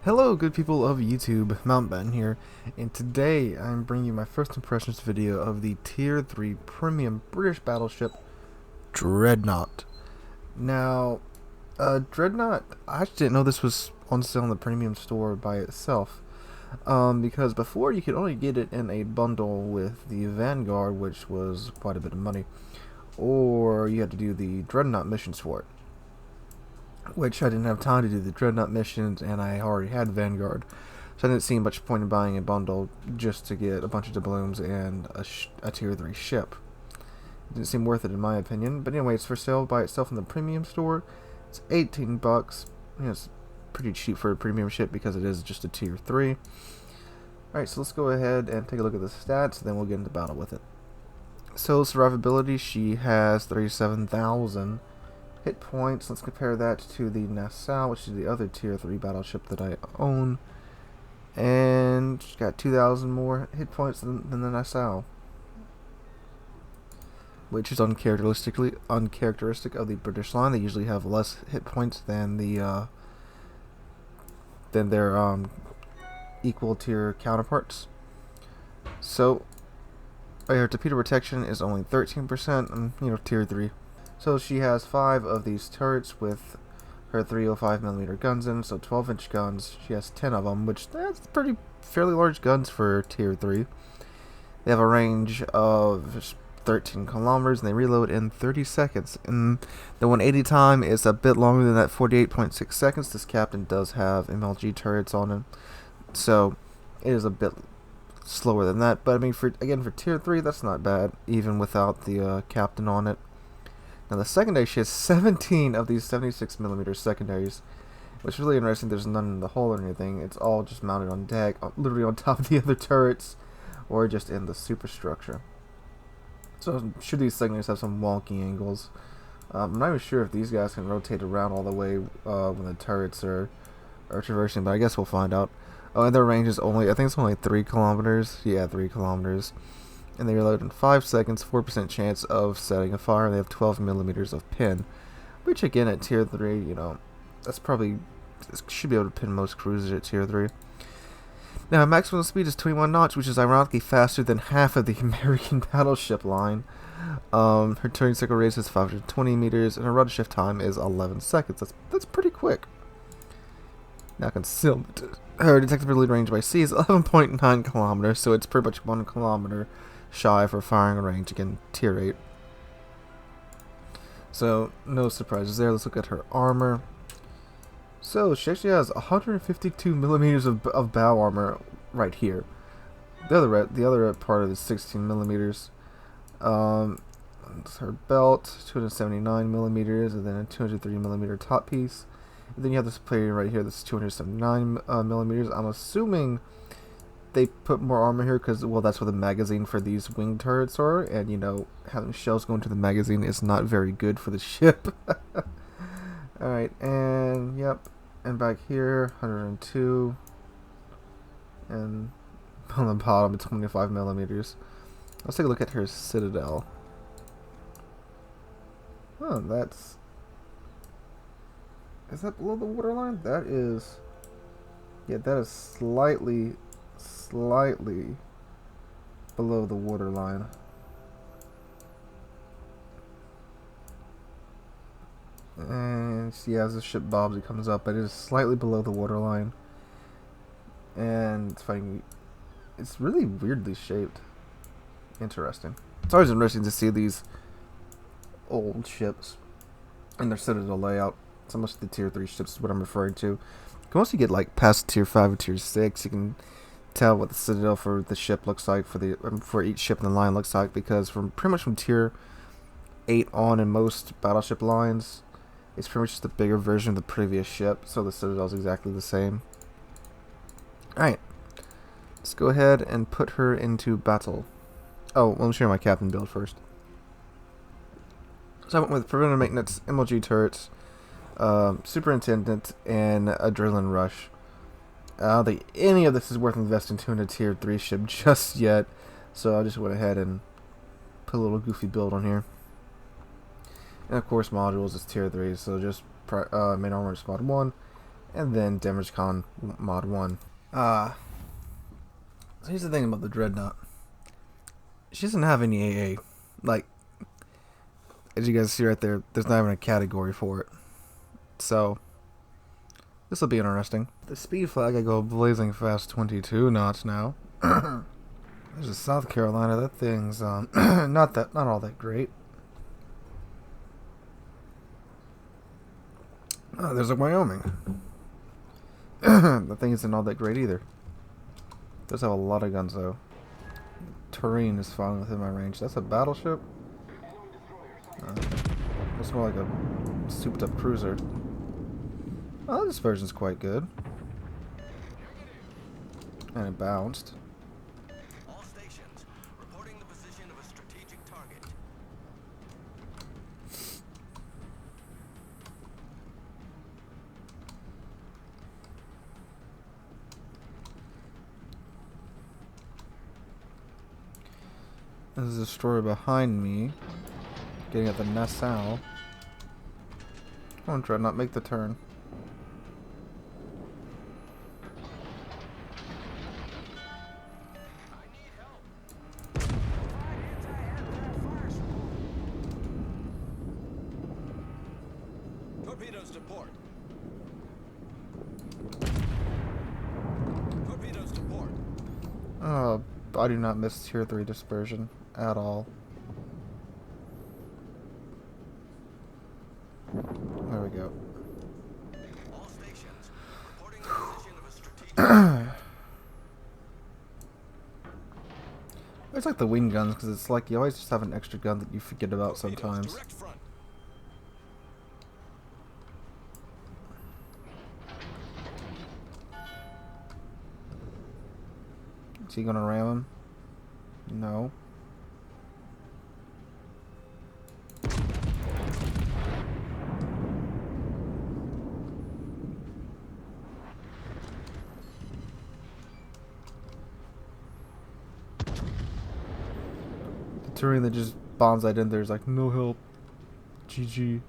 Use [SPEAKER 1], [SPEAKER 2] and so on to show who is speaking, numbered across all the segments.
[SPEAKER 1] Hello, good people of YouTube, Mountbatten here, and today I'm bringing you my first impressions video of the Tier 3 Premium British Battleship, Dreadnought. Now, Dreadnought, I actually didn't know this was on sale in the premium store by itself, because before you could only get it in a bundle with the Vanguard, which was quite a bit of money, or you had to do the Dreadnought missions for it. Which I didn't have time to do the Dreadnought missions, and I already had Vanguard, so I didn't see much point in buying a bundle just to get a bunch of doubloons and a Tier 3 ship. It didn't seem worth it in my opinion, but anyway, it's for sale by itself in the premium store. It's 18 bucks. It's pretty cheap for a premium ship because it is just a Tier 3. Alright, so let's go ahead and take a look at the stats, then we'll get into battle with it. So, survivability, she has 37,000 hit points. Let's compare that to the Nassau, which is the other Tier 3 battleship that I own. And she's got 2,000 more hit points than the Nassau, which is uncharacteristic of the British line. They usually have less hit points than their equal tier counterparts. So, her torpedo protection is only 13%, and Tier 3. So she has 5 of these turrets with her 305mm guns in, so 12-inch guns. She has 10 of them, which that's fairly large guns for Tier 3. They have a range of 13 kilometers, and they reload in 30 seconds. And the 180 time is a bit longer than that, 48.6 seconds. This captain does have MLG turrets on him, so it is a bit slower than that. But I mean, for Tier 3, that's not bad, even without the captain on it. Now the secondary, she has 17 of these 76mm secondaries, which is really interesting. There's none in the hull or anything. It's all just mounted on deck, literally on top of the other turrets, or just in the superstructure. So I'm sure these secondaries have some wonky angles. I'm not even sure if these guys can rotate around all the way when the turrets are traversing, but I guess we'll find out. Oh, and their range is only, I think it's only 3 kilometers. Yeah, 3 kilometers. And they reload in 5 seconds, 4% chance of setting a fire, and they have 12mm of pin. Which again, at Tier 3, that's probably, should be able to pin most cruisers at Tier 3. Now, maximum speed is 21 knots, which is ironically faster than half of the American battleship line. Her turning circle radius is 520 meters, and her rudder shift time is 11 seconds. That's pretty quick. Now, concealment. Her detectability range by sea is 11.9 kilometers, so it's pretty much 1 kilometer shy for firing range, again, Tier 8. So, no surprises there. Let's look at her armor. So, she actually has 152mm of bow armor right here. The other part of it is 16mm. Her belt, 279mm, and then a 203mm top piece. And then you have this plate right here that's 279mm. I'm assuming they put more armor here because, well, that's where the magazine for these wing turrets are, and having shells go into the magazine is not very good for the ship. Alright, and yep, and back here 102, and on the bottom 25mm. Let's take a look at her citadel. Oh, is that below the waterline? That is, yeah, that is slightly below the waterline. And yeah, as the ship bobs, it comes up, but it is slightly below the waterline. And it's funny, it's really weirdly shaped. Interesting. It's always interesting to see these old ships and their citadel layout. So much of the Tier 3 ships is what I'm referring to. Once you get like past Tier 5 or Tier 6, you can tell what the citadel for the ship looks like, for each ship in the line looks like, because pretty much from Tier 8 on in most battleship lines, it's pretty much just a bigger version of the previous ship, so the citadel is exactly the same. Alright, let's go ahead and put her into battle. Oh, let me show you my captain build first. So I went with Preventive Maintenance, MLG turrets, Superintendent, and Adrenaline Rush. I don't think any of this is worth investing to in a Tier 3 ship just yet, so I just went ahead and put a little goofy build on here. And of course, modules is Tier 3, so just main armor is mod 1, and then Damage Con Mod 1. So here's the thing about the Dreadnought. She doesn't have any AA. Like, as you guys see right there, there's not even a category for it. So, this will be interesting. The speed flag, I go blazing fast 22 knots now. There's a South Carolina. That thing's not all that great. Oh, there's a Wyoming. That thing isn't all that great either. Does have a lot of guns though. Terrain is fine within my range. That's a battleship. Looks more like a souped up cruiser. Oh, this version's quite good. And it bounced.
[SPEAKER 2] All stations reporting the position of a strategic target.
[SPEAKER 1] There's a destroyer behind me. Getting at the Nassau. Come on, Dreadnought, make the turn.
[SPEAKER 2] Torpedoes to port. Torpedoes to port.
[SPEAKER 1] Oh, I do not miss tier 3 dispersion at all. There we go.
[SPEAKER 2] All stations reporting the position of a strategic.
[SPEAKER 1] It's like the wing guns because it's like you always just have an extra gun that you forget about sometimes.
[SPEAKER 2] Direct front.
[SPEAKER 1] Is he gonna ram him? No. The Turing that just bonsai'd in there is like, no help. GG.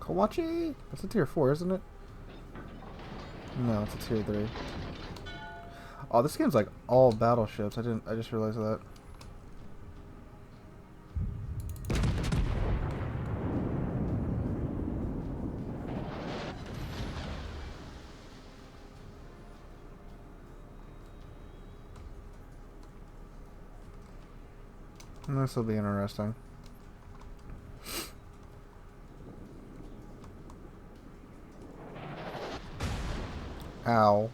[SPEAKER 1] Kawachi? That's a tier 4, isn't it? No, it's a tier 3. Oh, this game's like all battleships. I just realized that. This will be interesting. Ow.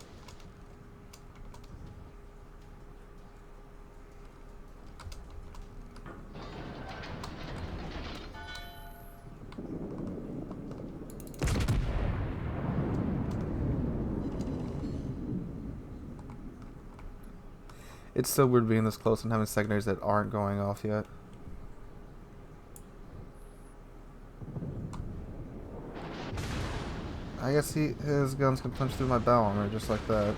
[SPEAKER 1] It's so weird being this close and having secondaries that aren't going off yet. I guess his guns can punch through my bow armor just like that.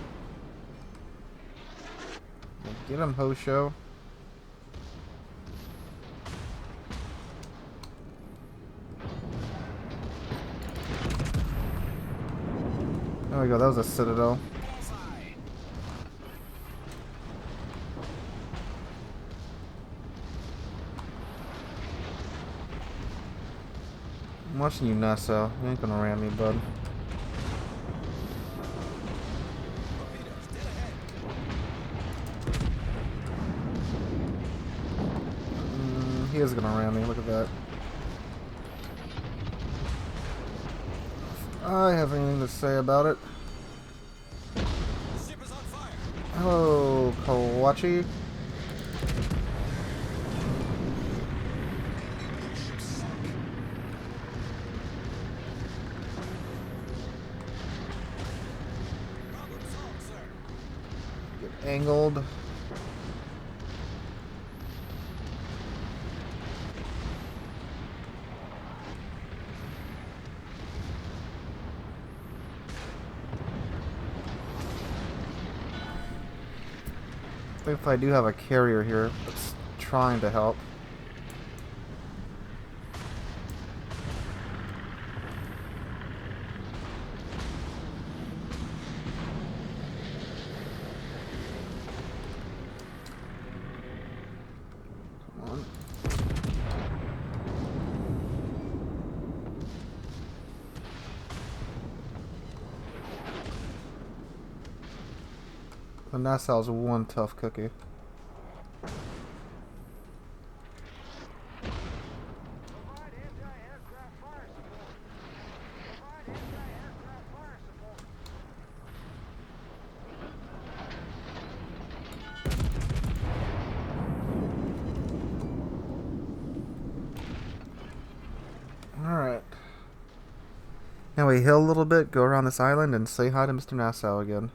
[SPEAKER 1] Get him, Hosho. There we go, that was a Citadel. I'm watching you, Nassau. You ain't gonna ram me, bud. He is gonna ram me, look at that. I have anything to say about it.
[SPEAKER 2] Ship is on fire.
[SPEAKER 1] Hello, Kawachi.
[SPEAKER 2] Problem solved, sir.
[SPEAKER 1] Get angled. If I do have a carrier here that's trying to help. Come on. The Nassau's one tough cookie. Alright. Now we heal a little bit, go around this island, and say hi to Mr. Nassau again.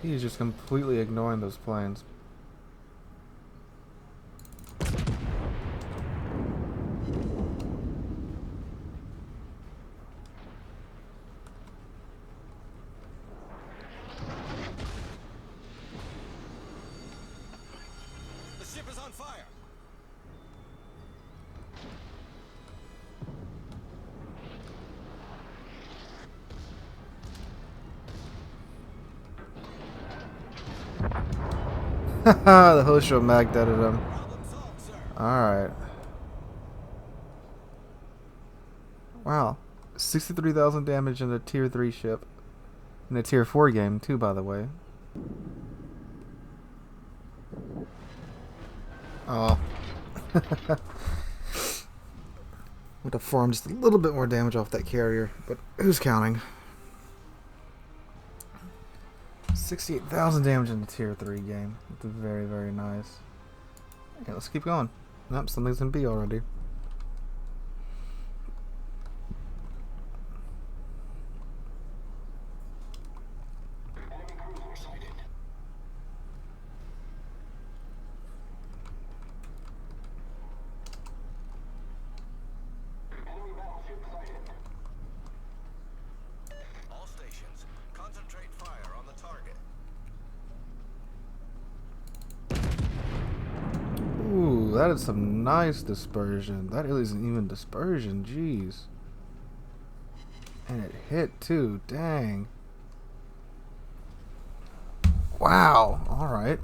[SPEAKER 1] He's just completely ignoring those planes.
[SPEAKER 2] The ship is on fire.
[SPEAKER 1] The host show mag deaded him.
[SPEAKER 2] Problem solved, sir.
[SPEAKER 1] Alright. Wow. 63,000 damage in a tier 3 ship. In a tier 4 game, too, by the way. Oh. Would have farmed just a little bit more damage off that carrier, but who's counting? 68,000 damage in the tier 3 game. That's very, very nice. Okay, let's keep going. Nope, something's in B already.
[SPEAKER 2] Enemy cruiser sighted. Enemy battleship sighted. All stations, concentrate fire on the target.
[SPEAKER 1] Ooh, that is some nice dispersion. That isn't even dispersion, jeez. And it hit too, dang. Wow, alright.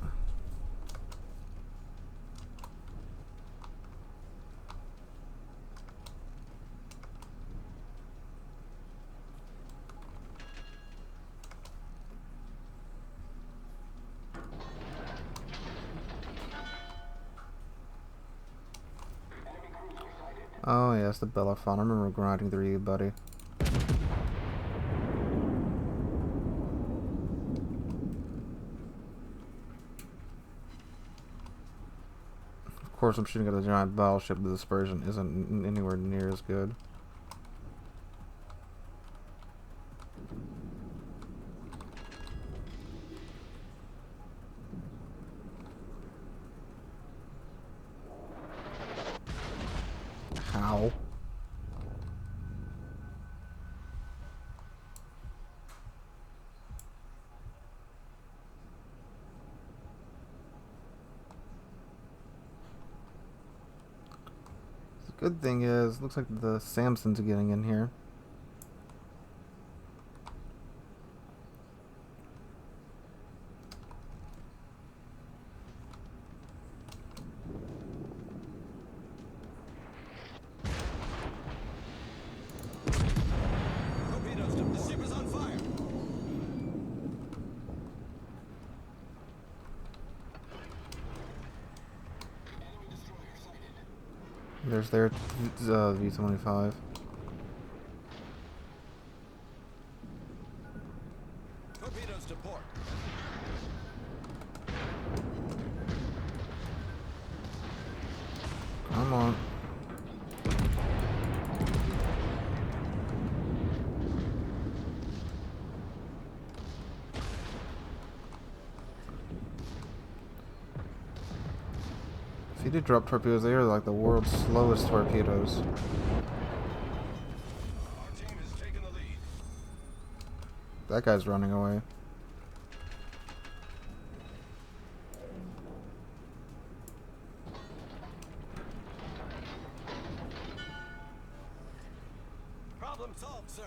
[SPEAKER 1] Oh yes, the Bellerophon. I remember grinding through you, buddy. Of course, I'm shooting at a giant battleship. The dispersion isn't anywhere near as good. How? The good thing is, looks like the Samson's getting in here.
[SPEAKER 2] Torpedoes to the ship is on fire. Enemy destroyer sighted.
[SPEAKER 1] There's their V-25.
[SPEAKER 2] Torpedoes to port.
[SPEAKER 1] If you do drop torpedoes, they are like the world's slowest torpedoes.
[SPEAKER 2] Our team has taken the lead.
[SPEAKER 1] That guy's running away.
[SPEAKER 2] Problem solved, sir.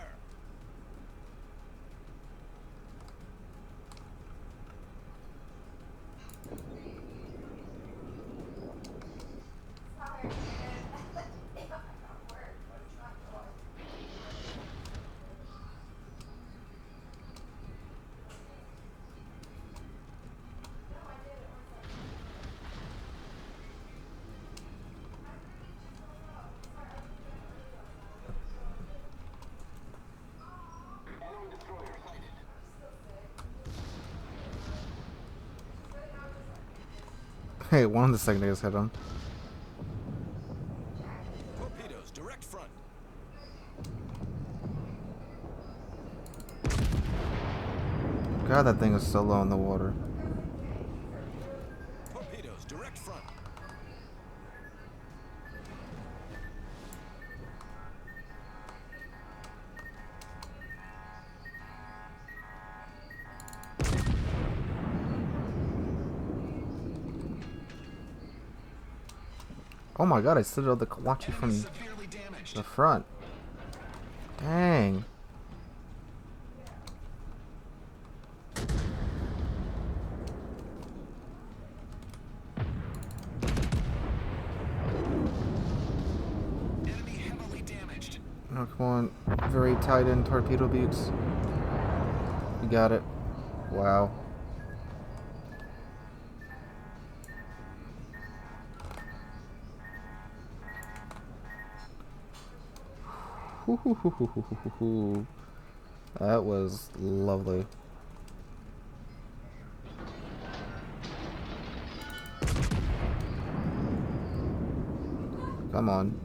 [SPEAKER 1] Hey, one of the secondaries hit him.
[SPEAKER 2] Torpedoes, direct front.
[SPEAKER 1] God, that thing is so low in the water.
[SPEAKER 2] Torpedoes, direct front.
[SPEAKER 1] Oh my god, I slid out the Kawachi from
[SPEAKER 2] Severely damaged.
[SPEAKER 1] the front. Dang.
[SPEAKER 2] Enemy heavily damaged.
[SPEAKER 1] Oh, come on. Very tight end torpedo beaks. You got it. Wow. That was lovely. Come on.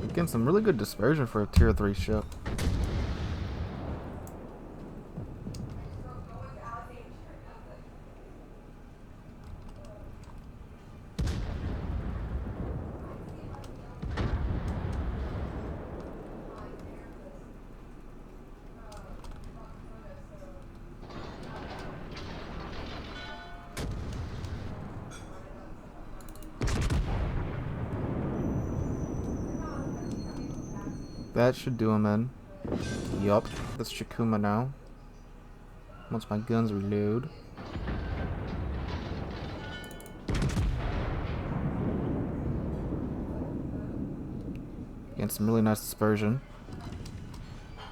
[SPEAKER 1] Getting some really good dispersion for a tier 3 ship. That should do him in. Yup. That's Shikuma now. Once my guns reload. Getting some really nice dispersion.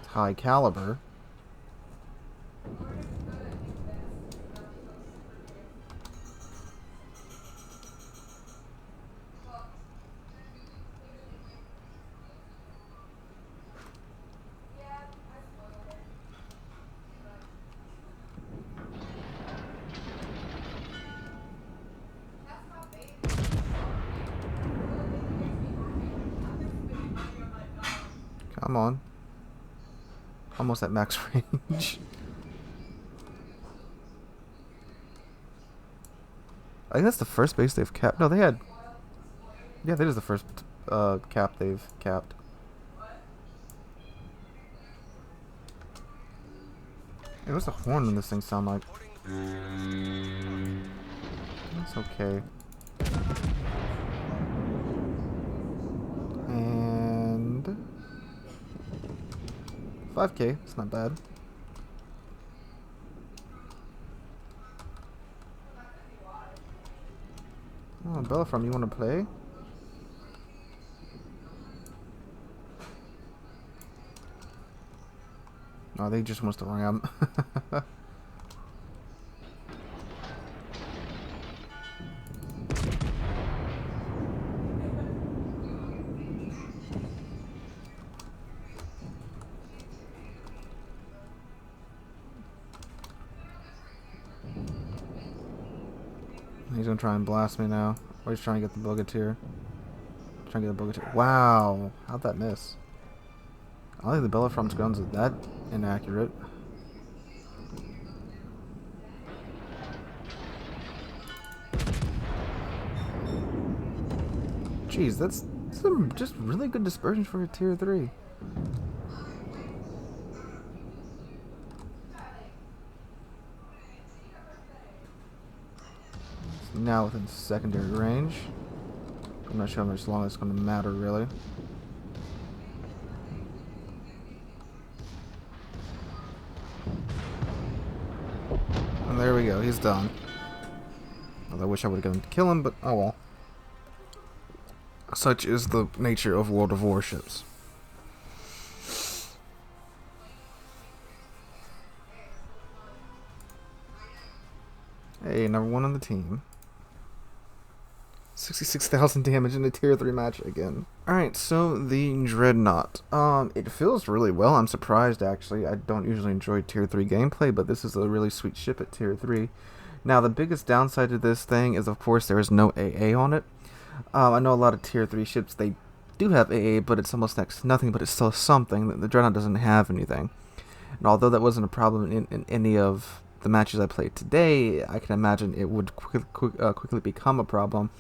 [SPEAKER 1] It's high caliber. Come on. Almost at max range. I think that's the first base they've capped. No, they had... Yeah, that is the first cap they've capped. Hey, what's the horn in this thing sound like? That's okay. And... 5k, it's not bad. Oh, Bellafrom, you want to play? No, they just wants to ram. He's gonna try and blast me now. Or he's trying to get the Bogatir. Trying to get the Bogatir. Wow! How'd that miss? I don't think the Bellerophon's guns are that inaccurate. Jeez, that's some just really good dispersion for a tier 3. Now within secondary range. I'm not sure how much longer it's going to matter, really. And there we go, he's done. Although I wish I would have gotten to kill him, but oh well. Such is the nature of World of Warships. Hey, number 1 on the team. 66,000 damage in a tier 3 match again. Alright, so the Dreadnought. It feels really well. I'm surprised, actually. I don't usually enjoy tier 3 gameplay, but this is a really sweet ship at tier 3. Now, the biggest downside to this thing is, of course, there is no AA on it. I know a lot of tier 3 ships, they do have AA, but it's almost next to nothing, but it's still something. The Dreadnought doesn't have anything. And although that wasn't a problem in any of the matches I played today, I can imagine it would quickly become a problem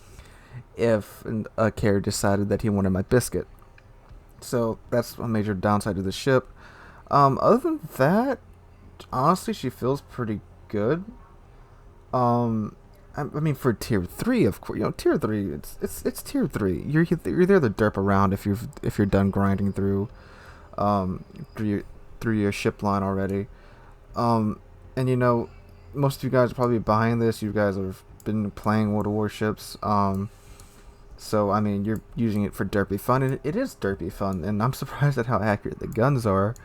[SPEAKER 1] if a carrier decided that he wanted my biscuit. So that's a major downside to the ship. Other than that, honestly, she feels pretty good. I mean, for tier 3, of course, tier 3, it's tier 3. You're there to derp around if you're done grinding through your ship line already. And most of you guys are probably behind this. You guys have been playing World of Warships. So I mean, you're using it for derpy fun, and it is derpy fun. And I'm surprised at how accurate the guns are.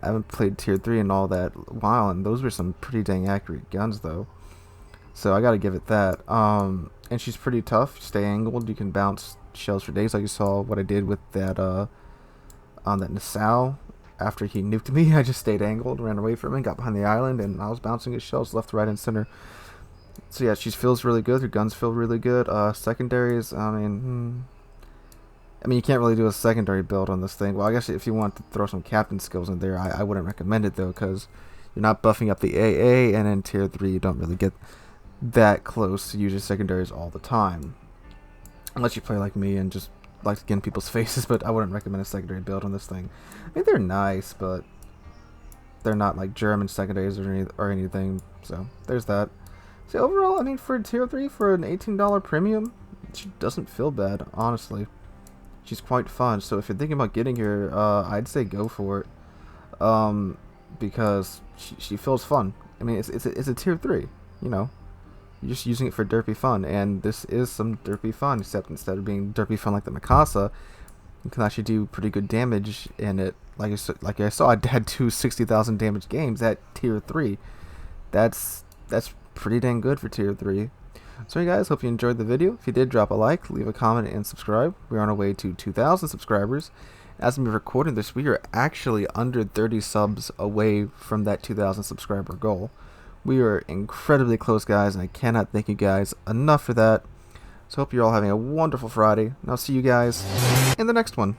[SPEAKER 1] I haven't played tier 3 in all that while, and those were some pretty dang accurate guns, though. So I gotta give it that. And she's pretty tough. Stay angled. You can bounce shells for days, like you saw what I did with that on that Nassau. After he nuked me, I just stayed angled, ran away from him, got behind the island, and I was bouncing his shells left, right, and center. So yeah, she feels really good. Her guns feel really good. Secondaries, I mean, you can't really do a secondary build on this thing. Well, I guess if you want to throw some captain skills in there, I wouldn't recommend it, though, because you're not buffing up the AA, and in tier 3, you don't really get that close to using secondaries all the time. Unless you play like me and just like to get in people's faces, but I wouldn't recommend a secondary build on this thing. I mean, they're nice, but they're not like German secondaries or anything, so there's that. So overall, I mean, for tier 3, for an $18 premium, she doesn't feel bad, honestly. She's quite fun, so if you're thinking about getting her, I'd say go for it. Because she feels fun. I mean, it's a tier 3, You're just using it for derpy fun, and this is some derpy fun, except instead of being derpy fun like the Mikasa, you can actually do pretty good damage in it. Like I saw, I had 2 60,000 damage games at tier 3. That's pretty dang good for tier 3. So, hey guys, hope you enjoyed the video. If you did, drop a like, leave a comment, and subscribe. We're on our way to 2,000 subscribers. As I'm recording this, we are actually under 30 subs away from that 2,000 subscriber goal. We are incredibly close, guys, and I cannot thank you guys enough for that. So hope you're all having a wonderful Friday, and I'll see you guys in the next one.